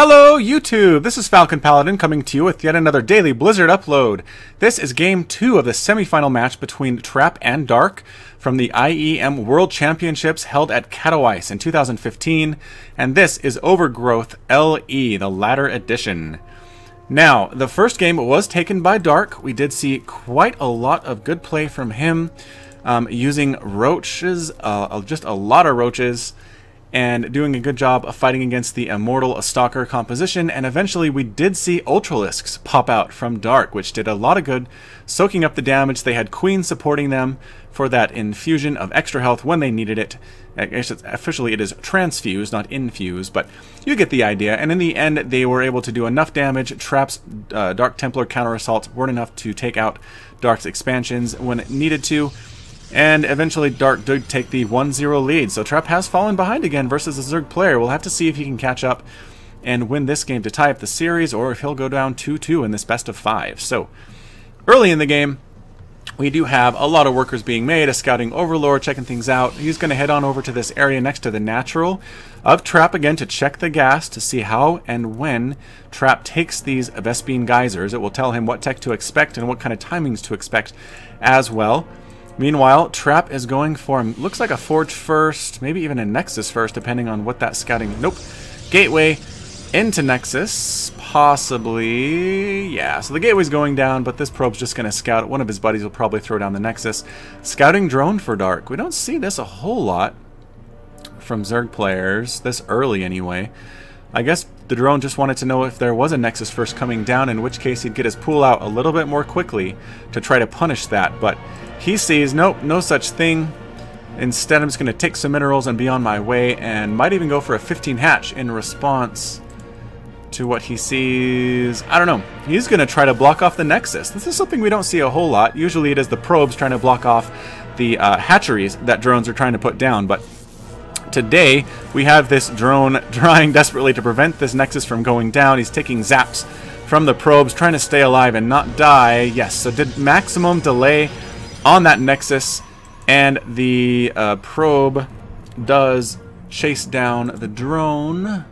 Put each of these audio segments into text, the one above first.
Hello YouTube! This is Falcon Paladin coming to you with yet another daily Blizzard upload. This is game 2 of the semifinal match between Trap and Dark from the IEM World Championships held at Katowice in 2015, and this is Overgrowth LE, the latter edition. Now, the first game was taken by Dark. We did see quite a lot of good play from him, using roaches, just a lot of roaches, and doing a good job of fighting against the Immortal Stalker composition, and eventually we did see Ultralisks pop out from Dark, which did a lot of good, soaking up the damage. They had Queen supporting them for that infusion of extra health when they needed it. Officially it is transfuse, not infuse, but you get the idea, and in the end they were able to do enough damage. Trap's Dark Templar counter-assaults weren't enough to take out Dark's expansions when it needed to, and eventually Dark did take the 1-0 lead. So Trap has fallen behind again versus a Zerg player. We'll have to see if he can catch up and win this game to tie up the series, or if he'll go down 2-2 in this best of 5. So early in the game, we do have a lot of workers being made. A scouting overlord checking things out. He's going to head on over to this area next to the natural of Trap again to check the gas to see how and when Trap takes these Vespene geysers. It will tell him what tech to expect and what kind of timings to expect as well. Meanwhile, Trap is going for, looks like a Forge first, maybe even a Nexus first, depending on what that scouting... Nope. Gateway into Nexus, possibly... Yeah, so the Gateway's going down, but this probe's just going to scout. One of his buddies will probably throw down the Nexus. Scouting drone for Dark. We don't see this a whole lot from Zerg players, this early anyway. I guess the drone just wanted to know if there was a Nexus first coming down, in which case he'd get his pool out a little bit more quickly to try to punish that, but... He sees, nope, no such thing. Instead, I'm just going to take some minerals and be on my way, and might even go for a 15 hatch in response to what he sees. I don't know. He's going to try to block off the Nexus. This is something we don't see a whole lot. Usually it is the probes trying to block off the hatcheries that drones are trying to put down, but today we have this drone trying desperately to prevent this Nexus from going down. He's taking zaps from the probes, trying to stay alive and not die. Yes, so did maximum delay on that Nexus, and the probe does chase down the drone.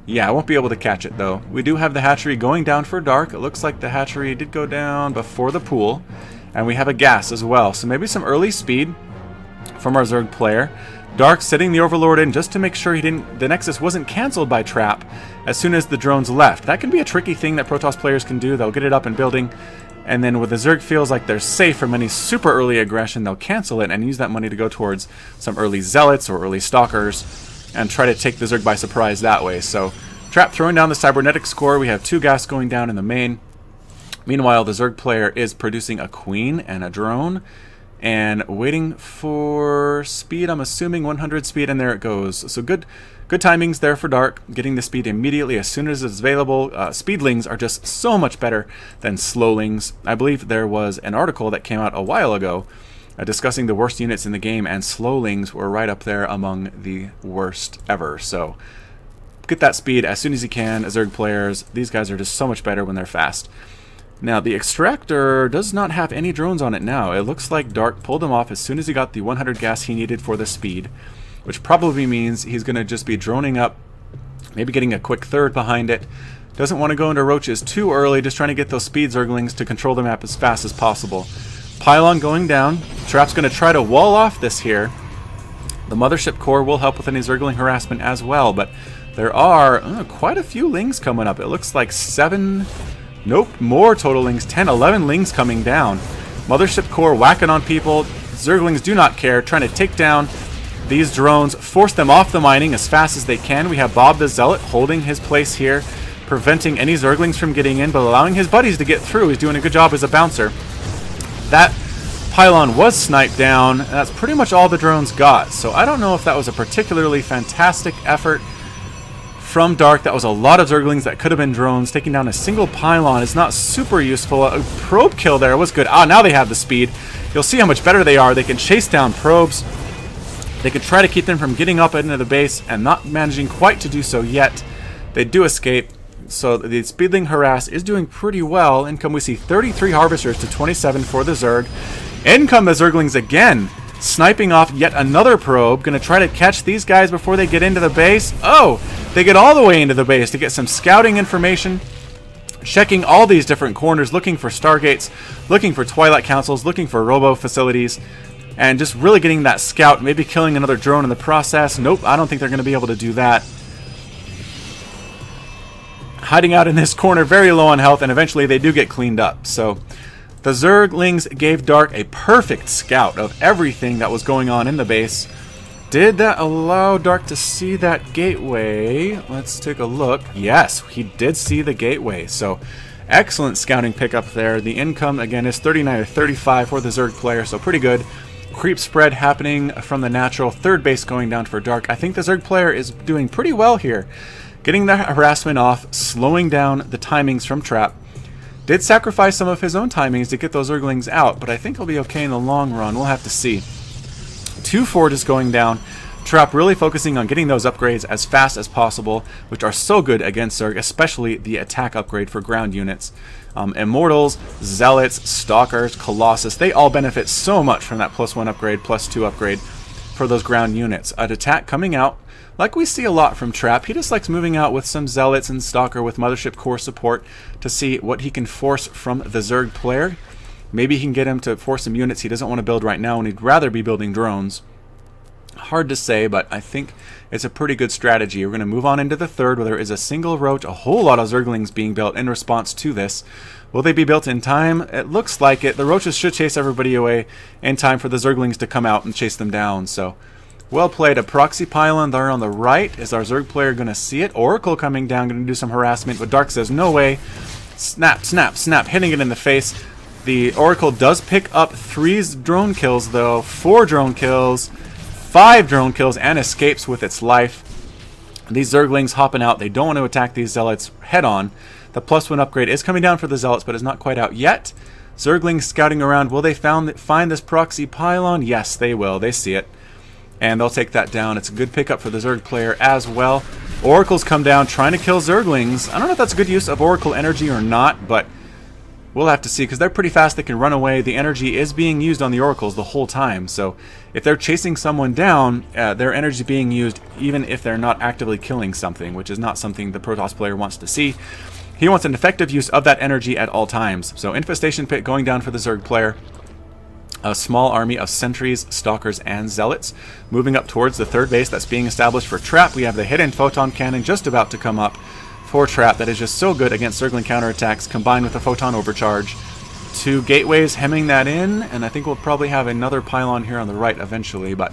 Yeah, I won't be able to catch it though. We do have the hatchery going down for Dark. It looks like the hatchery did go down before the pool, and we have a gas as well, so maybe some early speed from our Zerg player. Dark setting the Overlord in just to make sure the Nexus wasn't cancelled by Trap as soon as the drones left. That can be a tricky thing that Protoss players can do. They'll get it up and building, and then when the Zerg feels like they're safe from any super early aggression, they'll cancel it and use that money to go towards some early Zealots or early Stalkers and try to take the Zerg by surprise that way. So Trap throwing down the Cybernetics core. We have 2 gas going down in the main. Meanwhile, the Zerg player is producing a Queen and a drone and waiting for speed. I'm assuming 100 speed, and there it goes. So good timings there for Dark, getting the speed immediately as soon as it's available. Speedlings are just so much better than slowlings. I believe there was an article that came out a while ago discussing the worst units in the game, and slowlings were right up there among the worst ever. So get that speed as soon as you can, Zerg players. These guys are just so much better when they're fast. Now, the Extractor does not have any drones on it now. It looks like Dark pulled him off as soon as he got the 100 gas he needed for the speed, which probably means he's going to just be droning up, maybe getting a quick third behind it. Doesn't want to go into roaches too early, just trying to get those speed Zerglings to control the map as fast as possible. Pylon going down. Trap's going to try to wall off this here. The Mothership core will help with any Zergling harassment as well, but there are quite a few lings coming up. It looks like 7... Nope, more total lings, 10, 11 lings coming down. Mothership core whacking on people. Zerglings do not care, trying to take down these drones, force them off the mining as fast as they can. We have Bob the Zealot holding his place here, preventing any Zerglings from getting in, but allowing his buddies to get through. He's doing a good job as a bouncer. That pylon was sniped down, and that's pretty much all the drones got. So I don't know if that was a particularly fantastic effort from Dark. That was a lot of Zerglings that could have been drones. Taking down a single pylon is not super useful. A probe kill there was good. Ah, now they have the speed. You'll see how much better they are. They can chase down probes. They can try to keep them from getting up into the base, and not managing quite to do so yet. They do escape. So the Speedling harass is doing pretty well. Income, we see 33 Harvesters to 27 for the Zerg. In come the Zerglings again. sniping off yet another probe. Going to try to catch these guys before they get into the base. Oh, they get all the way into the base to get some scouting information. Checking all these different corners, looking for Stargates, looking for Twilight Councils, looking for Robo facilities, and just really getting that scout, maybe killing another drone in the process. Nope, I don't think they're going to be able to do that. Hiding out in this corner, very low on health, and eventually they do get cleaned up. So the Zerglings gave Dark a perfect scout of everything that was going on in the base. Did that allow Dark to see that gateway? Let's take a look. Yes, he did see the gateway. So excellent scouting pickup there. The income, again, is 39 or 35 for the Zerg player, so pretty good. Creep spread happening from the natural. Third base going down for Dark. I think the Zerg player is doing pretty well here. Getting the harassment off, slowing down the timings from Trap. Did sacrifice some of his own timings to get those Zerglings out, but I think he'll be okay in the long run. We'll have to see. 2 forges going down. Trap really focusing on getting those upgrades as fast as possible, which are so good against Zerg, especially the attack upgrade for ground units. Immortals, Zealots, Stalkers, Colossus, they all benefit so much from that +1 upgrade, +2 upgrade for those ground units. An attack coming out, like we see a lot from Trap. He just likes moving out with some Zealots and Stalker with Mothership Core support to see what he can force from the Zerg player. Maybe he can get him to force some units he doesn't want to build right now, and he'd rather be building drones. Hard to say, but I think it's a pretty good strategy. We're going to move on into the third, where there is a single roach, a whole lot of Zerglings being built in response to this. Will they be built in time? It looks like it. The roaches should chase everybody away in time for the Zerglings to come out and chase them down. So, well played. A proxy pylon there on the right. Is our Zerg player going to see it? Oracle coming down, going to do some harassment, but Dark says no way. Snap, snap, snap, hitting it in the face. The Oracle does pick up 3 drone kills, though. 4 drone kills, 5 drone kills, and escapes with its life. These Zerglings hopping out. They don't want to attack these Zealots head on. The +1 upgrade is coming down for the Zealots, but is not quite out yet. Zerglings scouting around. Will they find this proxy pylon? Yes, they will. They see it. And they'll take that down. It's a good pickup for the Zerg player as well. Oracles come down trying to kill Zerglings. I don't know if that's a good use of Oracle energy or not, but we'll have to see, because they're pretty fast. They can run away. The energy is being used on the Oracles the whole time. So if they're chasing someone down, their energy is being used even if they're not actively killing something, which is not something the Protoss player wants to see. He wants an effective use of that energy at all times. So Infestation Pit going down for the Zerg player. A small army of sentries, stalkers, and zealots. Moving up towards the third base that's being established for Trap. We have the hidden photon cannon just about to come up for Trap. That is just so good against Zergling counterattacks, combined with the photon overcharge. 2 gateways hemming that in, and I think we'll probably have another pylon here on the right eventually, but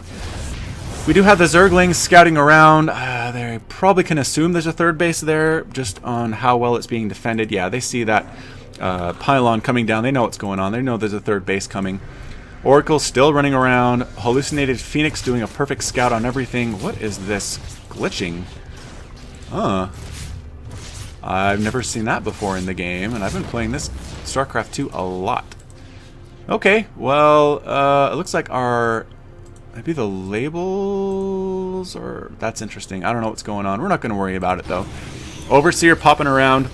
we do have the Zerglings scouting around. They probably can assume there's a third base there just on how well it's being defended. Yeah, they see that pylon coming down. They know what's going on. They know there's a third base coming. Oracle still running around. Hallucinated Phoenix doing a perfect scout on everything. What is this glitching? I've never seen that before in the game, and I've been playing this Starcraft 2 a lot. Okay, well, it looks like our... maybe the labels, or... that's interesting. I don't know what's going on. We're not going to worry about it, though. Overseer popping around.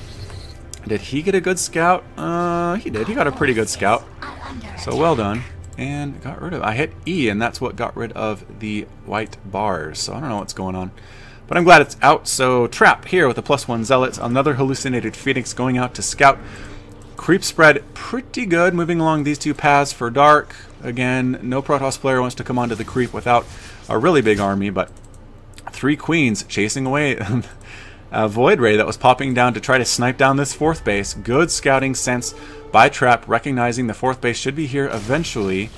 Did he get a good scout? He did. He got a pretty good scout. So well done. And got rid of... I hit E, and that's what got rid of the white bars. So I don't know what's going on. But I'm glad it's out. So Trap here with the +1 Zealots. Another Hallucinated Phoenix going out to scout. Creep spread pretty good. Moving along these 2 paths for Dark. Again, no Protoss player wants to come onto the creep without a really big army. But 3 Queens chasing away a Void Ray that was popping down to try to snipe down this 4th base. Good scouting sense by Trap, recognizing the 4th base should be here eventually.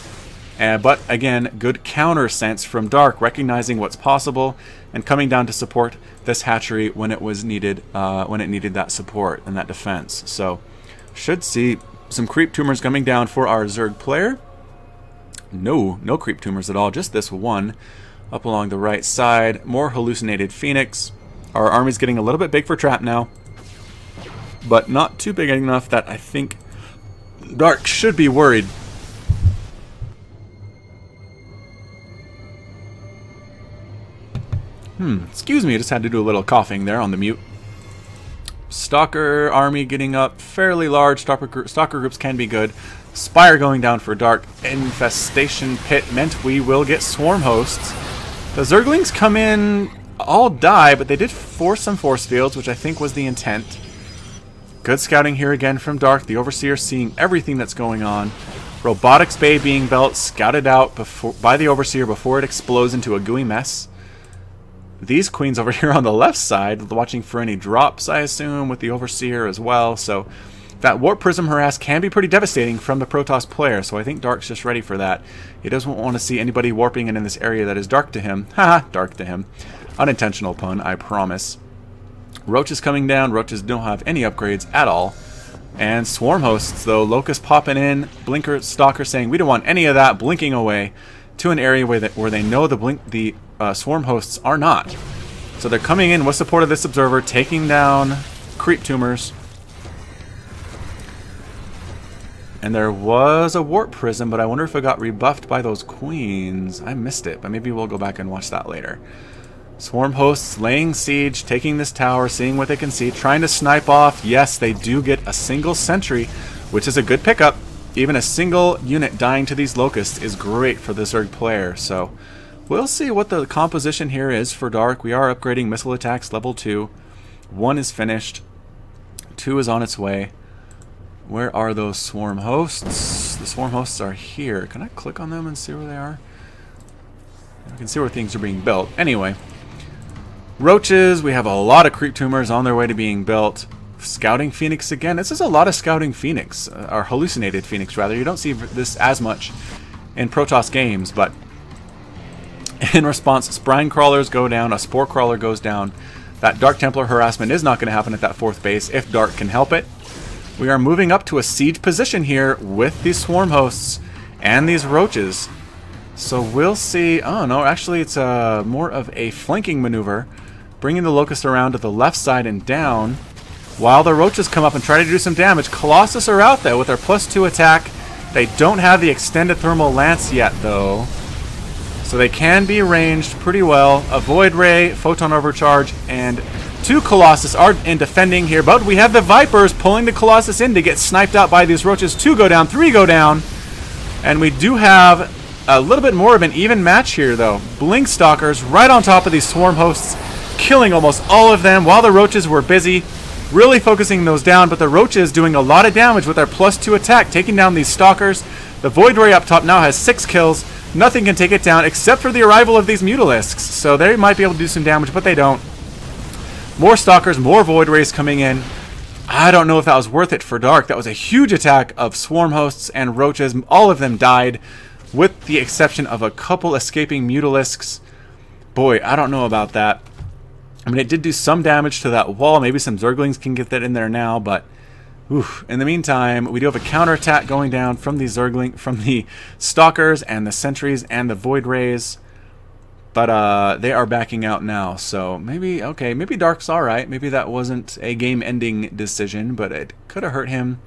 But again, good counter sense from Dark, recognizing what's possible and coming down to support this hatchery when it was needed, when it needed that support and that defense. So, should see some creep tumors coming down for our Zerg player. No creep tumors at all, just this one up along the right side. More Hallucinated Phoenix. Our army's getting a little bit big for Trap now, but not too big enough that I think Dark should be worried. Excuse me, I just had to do a little coughing there on the mute. Stalker army getting up fairly large. Stalker groups can be good. Spire going down for Dark. Infestation Pit meant we will get Swarm Hosts. The Zerglings come in, all die, but they did force some Force Fields, which I think was the intent. Good scouting here again from Dark. The Overseer seeing everything that's going on. Robotics Bay being built, scouted out by the Overseer before it explodes into a gooey mess. These queens over here on the left side, watching for any drops, I assume, with the Overseer as well. So that Warp Prism harass can be pretty devastating from the Protoss player, so I think Dark's just ready for that. He doesn't want to see anybody warping in this area that is dark to him. Haha, dark to him. Unintentional pun, I promise. Roach is coming down. Roaches don't have any upgrades at all. And Swarm Hosts, though. Locust popping in. Blinker Stalker saying, we don't want any of that. Blinking away to an area where they know the Swarm Hosts are not. So they're coming in with support of this Observer, taking down Creep Tumors. And there was a Warp Prism, but I wonder if it got rebuffed by those queens. I missed it, but maybe we'll go back and watch that later. Swarm Hosts laying siege, taking this tower, seeing what they can see, trying to snipe off. Yes, they do get a single sentry, which is a good pickup. Even a single unit dying to these Locusts is great for the Zerg player. So we'll see what the composition here is for Dark. We are upgrading missile attacks level 2. 1 is finished. 2 is on its way. Where are those Swarm Hosts? The Swarm Hosts are here. Can I click on them and see where they are? I can see where things are being built. Anyway. Roaches, we have a lot of Creep Tumors on their way to being built. Scouting Phoenix again. This is a lot of Scouting Phoenix, or Hallucinated Phoenix rather. You don't see this as much in Protoss games, but in response, Spine Crawlers go down, a Spore Crawler goes down. That Dark Templar harassment is not going to happen at that 4th base if Dark can help it. We are moving up to a siege position here with these Swarm Hosts and these Roaches. So we'll see. Oh no, actually it's more of a flanking maneuver, bringing the Locust around to the left side and down, while the Roaches come up and try to do some damage. Colossus are out there with their +2 attack. They don't have the extended thermal lance yet though, so they can be ranged pretty well. A Void Ray, Photon Overcharge, and 2 Colossus are in defending here, but we have the Vipers pulling the Colossus in to get sniped out by these Roaches. 2 go down, 3 go down, and we do have a little bit more of an even match here, though. Blink Stalkers right on top of these Swarm Hosts, killing almost all of them while the Roaches were busy really focusing those down, but the Roaches doing a lot of damage with their +2 attack, taking down these Stalkers. The Void Ray up top now has 6 kills. Nothing can take it down except for the arrival of these Mutalisks, so they might be able to do some damage, but they don't. More Stalkers, more Void Rays coming in. I don't know if that was worth it for Dark. That was a huge attack of Swarm Hosts and Roaches. All of them died, with the exception of a couple escaping Mutalisks. Boy, I don't know about that. I mean, it did do some damage to that wall. Maybe some Zerglings can get that in there now, but oof. In the meantime, we do have a counterattack going down from the the Stalkers and the Sentries and the Void Rays. But they are backing out now, so maybe, okay, maybe Dark's alright. Maybe that wasn't a game-ending decision, but it could have hurt him.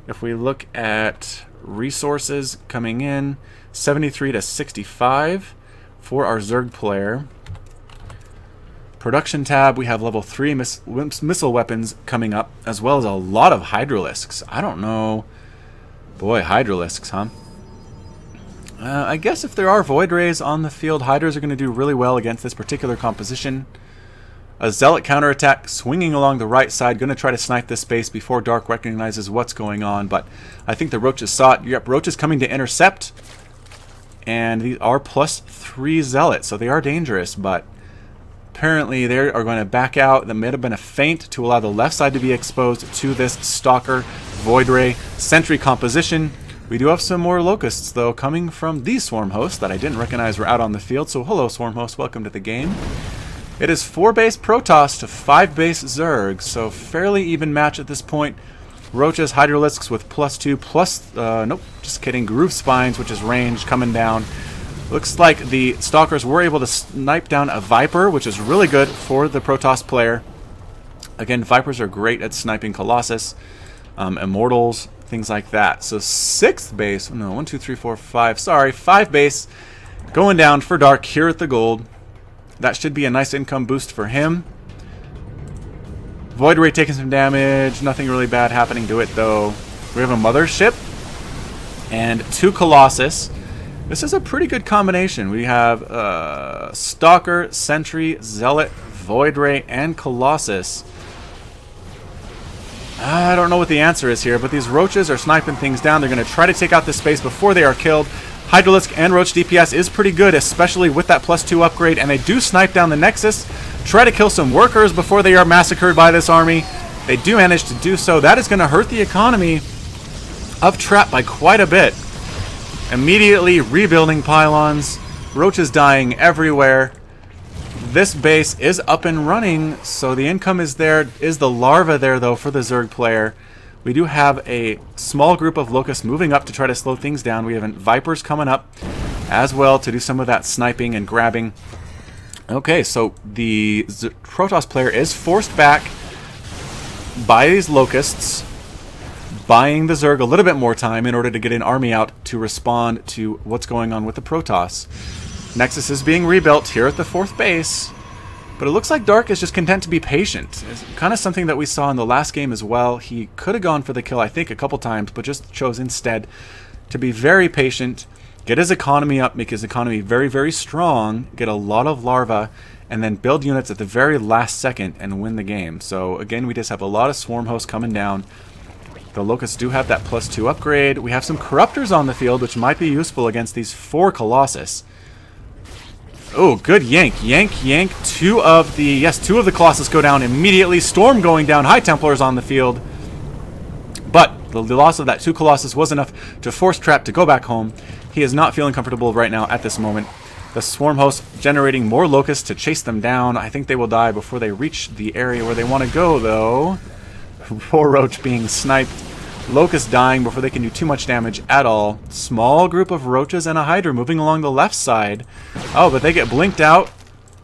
If we look at resources coming in, 73 to 65 for our Zerg player. Production tab, we have level 3 missile weapons coming up, as well as a lot of Hydralisks. I don't know. Boy, Hydralisks, huh? I guess if there are Void Rays on the field, Hydras are going to do really well against this particular composition. A Zealot counterattack swinging along the right side, going to try to snipe this space before Dark recognizes what's going on, but I think the Roaches saw it. Yep, Roaches coming to intercept, and these are +3 Zealots, so they are dangerous, but apparently they are going to back out. That may have been a feint to allow the left side to be exposed to this Stalker, Void Ray, Sentry composition. We do have some more Locusts, though, coming from these Swarm Hosts that I didn't recognize were out on the field. So hello, Swarm Hosts. Welcome to the game. It is 4-base Protoss to 5-base Zerg, so fairly even match at this point. Roaches, Hydralisks with +2, plus, nope, just kidding, Groove Spines, which is ranged, coming down. Looks like the Stalkers were able to snipe down a Viper, which is really good for the Protoss player. Again, Vipers are great at sniping Colossus, Immortals, things like that. So 6th base, no, 1, 2, 3, 4, 5, sorry, 5 base going down for Dark here at the gold. That should be a nice income boost for him. Void Ray taking some damage, nothing really bad happening to it though. We have a Mothership. and 2 Colossus. This is a pretty good combination. We have Stalker, Sentry, Zealot, Void Ray, and Colossus. I don't know what the answer is here, but these Roaches are sniping things down. They're going to try to take out this space before they are killed. Hydralisk and Roach DPS is pretty good, especially with that +2 upgrade, and they do snipe down the Nexus, try to kill some workers before they are massacred by this army. They do manage to do so. That is going to hurt the economy of Trap by quite a bit. Immediately rebuilding pylons, Roaches dying everywhere. This base is up and running, so the income is there. Is the larva there, though, for the Zerg player? We do have a small group of Locusts moving up to try to slow things down. We have Vipers coming up as well to do some of that sniping and grabbing. Okay, so the Protoss player is forced back by these Locusts, buying the Zerg a little bit more time in order to get an army out to respond to what's going on with the Protoss. Nexus is being rebuilt here at the 4th base, but it looks like Dark is just content to be patient. It's kind of something that we saw in the last game as well. He could have gone for the kill, I think, a couple times, but just chose instead to be very patient, get his economy up, make his economy very, very strong, get a lot of larvae, and then build units at the very last second and win the game. So again, we just have a lot of Swarm Hosts coming down. The Locusts do have that +2 upgrade. We have some Corruptors on the field, which might be useful against these 4 Colossus. Oh, good yank. Yank. 2 of the Colossus go down immediately. Storm going down. High Templars on the field. But the loss of that 2 Colossus was enough to force Trap to go back home. He is not feeling comfortable right now at this moment. The Swarm Host generating more Locusts to chase them down. I think they will die before they reach the area where they want to go, though. Poor Roach being sniped. Locust dying before they can do too much damage at all. Small group of Roaches and a Hydra moving along the left side. Oh, but they get blinked out,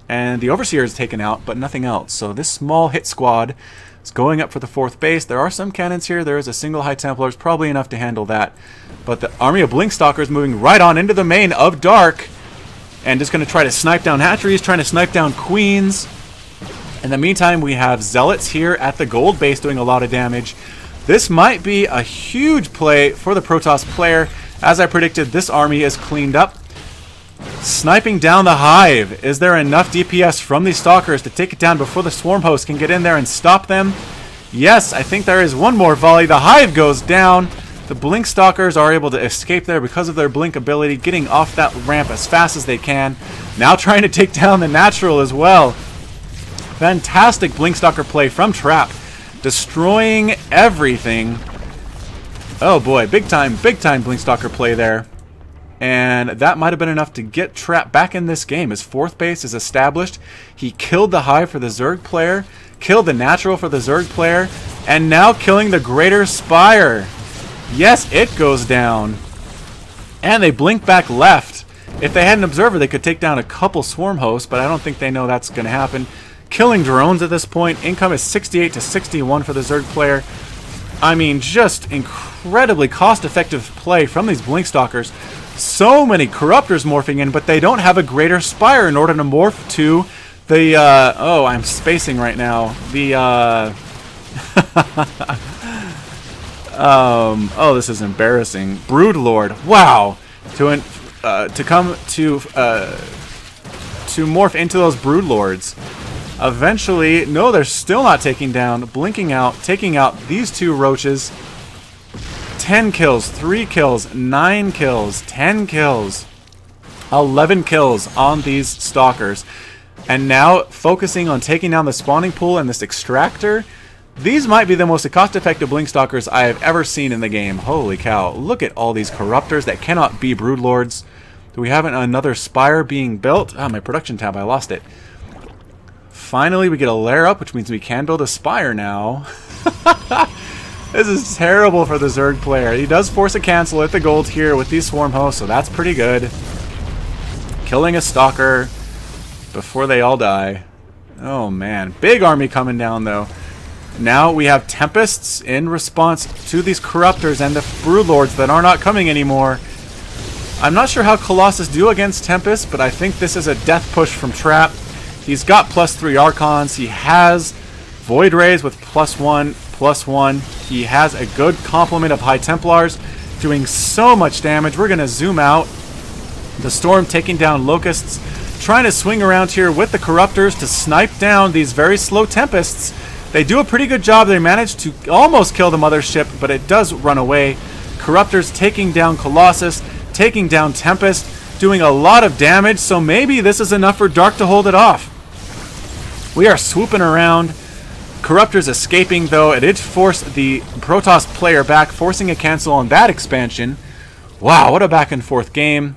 and the Overseer is taken out, but nothing else. So this small hit squad is going up for the 4th base. There are some cannons here. There is a single High Templar. It's probably enough to handle that. But the army of Blinkstalkers moving right on into the main of Dark, and just going to try to snipe down hatcheries, trying to snipe down queens. In the meantime, we have Zealots here at the gold base doing a lot of damage. This might be a huge play for the Protoss player. As I predicted, this army is cleaned up. Sniping down the Hive. Is there enough DPS from these Stalkers to take it down before the Swarm Host can get in there and stop them? Yes, I think there is one more volley. The Hive goes down. The Blink Stalkers are able to escape there because of their Blink ability, getting off that ramp as fast as they can. Now trying to take down the Natural as well. Fantastic Blinkstalker play from Trap, destroying everything. Oh boy, big time Blinkstalker play there. And that might have been enough to get Trap back in this game. His 4th base is established. He killed the Hive for the Zerg player, killed the Natural for the Zerg player, and now killing the Greater Spire. Yes, it goes down. And they blink back left. If they had an Observer, they could take down a couple Swarm Hosts, but I don't think they know that's going to happen. Killing drones at this point. Income is 68 to 61 for the Zerg player. I mean, just incredibly cost-effective play from these Blinkstalkers. So many Corruptors morphing in, but they don't have a Greater Spire in order to morph to the, oh, I'm spacing right now. The, oh, this is embarrassing. Broodlord. Wow. To come to morph into those Broodlords. Eventually, no, they're still not taking down, blinking out, taking out these 2 Roaches. 10 kills, 3 kills, 9 kills, 10 kills, 11 kills on these Stalkers. And now focusing on taking down the spawning pool and this Extractor. These might be the most cost-effective Blinkstalkers I have ever seen in the game. Holy cow, look at all these Corruptors that cannot be Broodlords. Do we have another Spire being built? Ah, my production tab, I lost it. Finally, we get a lair up, which means we can build a Spire now. This is terrible for the Zerg player. He does force a cancel at the gold here with these Swarm Hosts, so that's pretty good. Killing a Stalker before they all die. Oh man, big army coming down though. Now we have Tempests in response to these Corruptors and the Broodlords that are not coming anymore. I'm not sure how Colossus do against Tempests, but I think this is a death push from Trap. He's got +3 Archons. He has Void Rays with +1/+1. He has a good complement of High Templars. doing so much damage. We're going to zoom out. The Storm taking down Locusts, trying to swing around here with the Corruptors to snipe down these very slow Tempests. They do a pretty good job. They manage to almost kill the Mothership, but it does run away. Corruptors taking down Colossus, taking down Tempest, doing a lot of damage, so maybe this is enough for Dark to hold it off. We are swooping around. Corruptors escaping, though. It did force the Protoss player back, forcing a cancel on that expansion. Wow, what a back and forth game.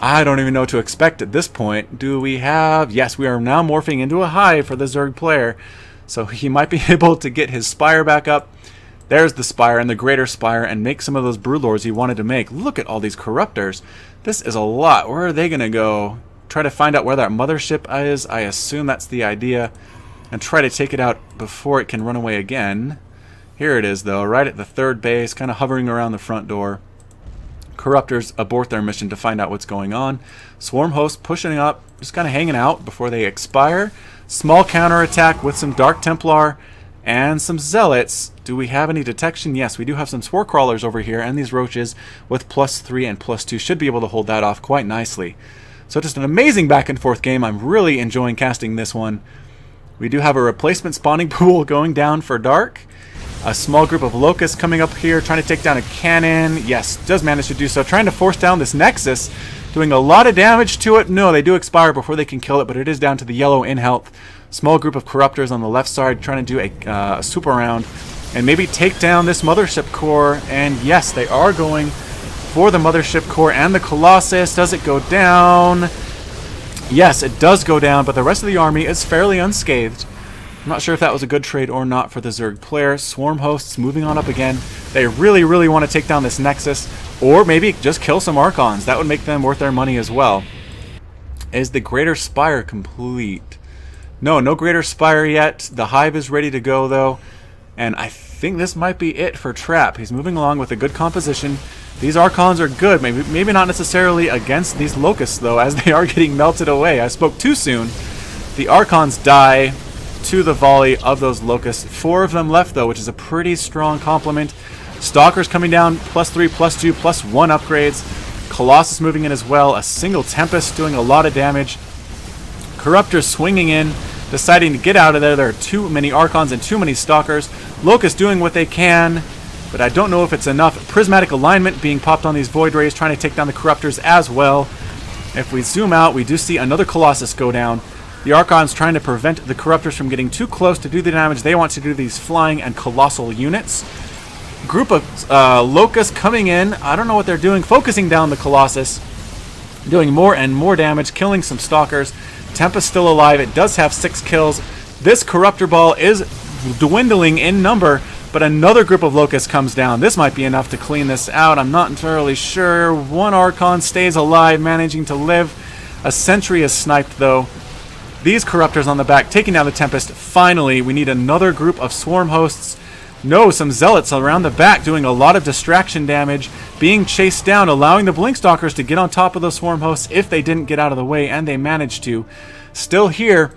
I don't even know what to expect at this point. Do we have... Yes, we are now morphing into a hive for the Zerg player. So he might be able to get his Spire back up. There's the Spire and the Greater Spire and make some of those Broodlords he wanted to make. Look at all these Corruptors. This is a lot. Where are they going to go? Try to find out where that Mothership is. I assume that's the idea. And try to take it out before it can run away again. Here it is, though, right at the third base, kind of hovering around the front door. Corruptors abort their mission to find out what's going on. Swarm hosts pushing up, just kind of hanging out before they expire. Small counterattack with some Dark Templar and some Zealots. Do we have any detection? Yes, we do have some Spore Crawlers over here, and these Roaches with +3 and +2 should be able to hold that off quite nicely. So just an amazing back and forth game. I'm really enjoying casting this one. We do have a replacement spawning pool going down for Dark. A small group of Locusts coming up here, trying to take down a cannon. Yes, does manage to do so. Trying to force down this Nexus, doing a lot of damage to it. No, they do expire before they can kill it, but it is down to the yellow in health. Small group of Corruptors on the left side, trying to do a swoop around and maybe take down this Mothership core. And yes, they are going for the Mothership core and the Colossus. Does it go down? Yes, it does go down, but the rest of the army is fairly unscathed. I'm not sure if that was a good trade or not for the Zerg player. Swarm hosts moving on up again. They really, really want to take down this Nexus, or maybe just kill some Archons. That would make them worth their money as well. Is the Greater Spire complete? No, no Greater Spire yet. The Hive is ready to go, though. And I think this might be it for Trap. He's moving along with a good composition. These Archons are good. Maybe not necessarily against these Locusts, though, as they are getting melted away. I spoke too soon. The Archons die to the volley of those Locusts. 4 of them left, though, which is a pretty strong complement. Stalkers coming down, +3, +2, +1 upgrades. Colossus moving in as well. A single Tempest doing a lot of damage. Corruptors swinging in, deciding to get out of there. There are too many Archons and too many Stalkers. Locusts doing what they can, but I don't know if it's enough. Prismatic alignment being popped on these Void Rays, trying to take down the Corruptors as well. If we zoom out, we do see another Colossus go down. The Archons trying to prevent the Corruptors from getting too close to do the damage they want to do, these flying and colossal units. Group of Locusts coming in. I don't know what they're doing. Focusing down the Colossus. Doing more and more damage. Killing some Stalkers. Tempest still alive. It does have 6 kills. This Corruptor Ball is dwindling in number, but another group of Locusts comes down. This might be enough to clean this out. I'm not entirely sure. One Archon stays alive, managing to live. A Sentry is sniped, though. These Corruptors on the back taking down the Tempest. Finally, we need another group of Swarm hosts. No, some Zealots around the back doing a lot of distraction damage, being chased down, allowing the Blinkstalkers to get on top of those Swarm hosts if they didn't get out of the way, and they managed to. Still here,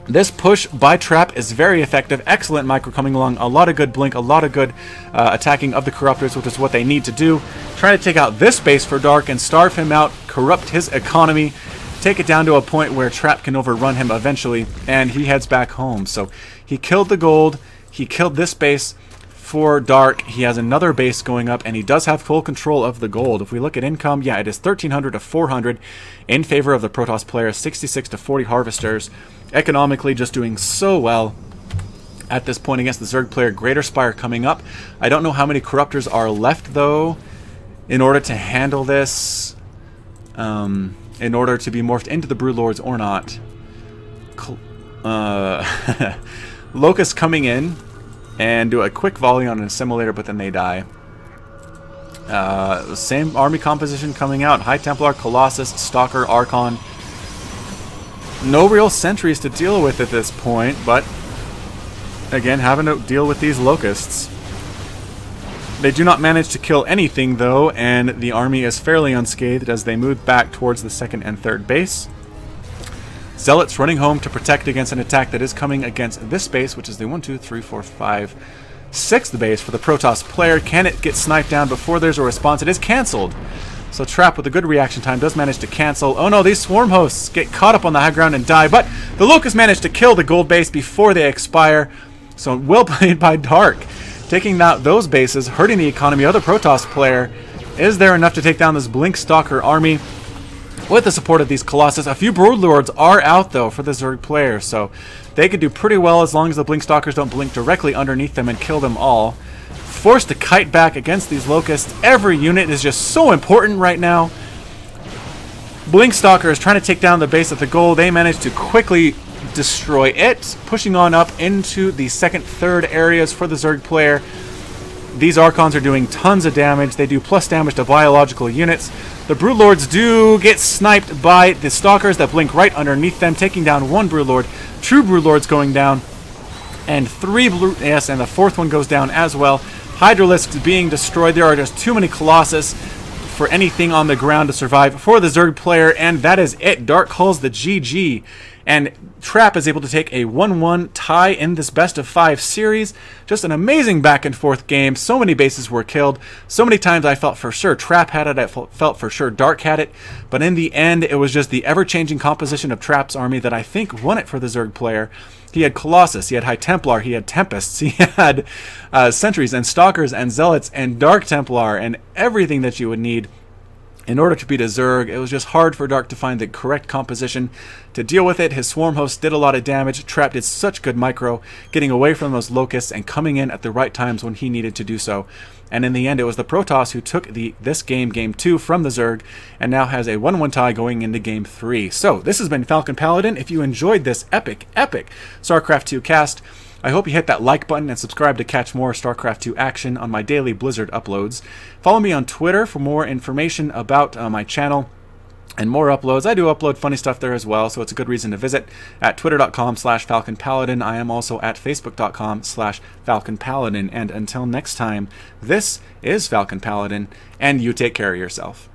this push by Trap is very effective. Excellent micro coming along. A lot of good blink, a lot of good attacking of the Corruptors, which is what they need to do. Trying to take out this base for Dark and starve him out, corrupt his economy, take it down to a point where Trap can overrun him eventually, and he heads back home. So he killed the gold, he killed this base for Dark, he has another base going up, and he does have full control of the gold. If we look at income, yeah, it is 1,300 to 400 in favor of the Protoss player, 66 to 40 Harvesters. Economically, just doing so well at this point against the Zerg player. Greater Spire coming up. I don't know how many Corruptors are left, though, in order to handle this. In order to be morphed into the Broodlords or not. Locusts coming in and do a quick volley on an assimilator, but then they die. Same army composition coming out. High Templar, Colossus, Stalker, Archon. No real sentries to deal with at this point, but again, having to deal with these Locusts. They do not manage to kill anything, though, and the army is fairly unscathed as they move back towards the 2nd and 3rd base. Zealots running home to protect against an attack that is coming against this base, which is the 1, 2, 3, 4, 5 6th base for the Protoss player. Can it get sniped down before there's a response? It is cancelled. So Trap, with a good reaction time, does manage to cancel. Oh no, these swarm hosts get caught up on the high ground and die, but the Locust managed to kill the gold base before they expire. So well played by Dark. Taking out those bases, hurting the economy of the Protoss player. Is there enough to take down this Blink Stalker army? With the support of these Colossus, a few Broodlords are out though for the Zerg player, so they could do pretty well as long as the Blink Stalkers don't blink directly underneath them and kill them all. Forced to kite back against these Locusts. Every unit is just so important right now. Blink Stalker is trying to take down the base of the goal. They manage to quickly destroy it, pushing on up into the 2nd, 3rd areas for the Zerg player. These Archons are doing tons of damage. They do plus damage to biological units. The Broodlords do get sniped by the Stalkers that blink right underneath them, taking down 1 Broodlord. 2 Broodlords going down, and 3 yes, and the 4th one goes down as well. Hydralisks being destroyed. There are just too many Colossus for anything on the ground to survive for the Zerg player, and that is it. Dark calls the GG, and Trap is able to take a 1-1 tie in this best-of-5 series. Just an amazing back-and-forth game. So many bases were killed. So many times I felt for sure Trap had it, I felt for sure Dark had it, but in the end it was just the ever-changing composition of Trap's army that I think won it for the Zerg player. He had Colossus, he had High Templar, he had Tempests, he had Sentries and Stalkers and Zealots and Dark Templar and everything that you would need in order to beat a Zerg. It was just hard for Dark to find the correct composition to deal with it. His Swarm Host did a lot of damage. Trap did such good micro, getting away from those Locusts and coming in at the right times when he needed to do so. And in the end, it was the Protoss who took this game, Game 2, from the Zerg, and now has a 1-1 tie going into Game 3. So, this has been Falcon Paladin. If you enjoyed this epic StarCraft 2 cast, I hope you hit that like button and subscribe to catch more StarCraft 2 action on my daily Blizzard uploads. Follow me on Twitter for more information about my channel and more uploads. I do upload funny stuff there as well, so it's a good reason to visit at twitter.com/FalconPaladin. I am also at facebook.com/FalconPaladin. And until next time, this is Falcon Paladin, and you take care of yourself.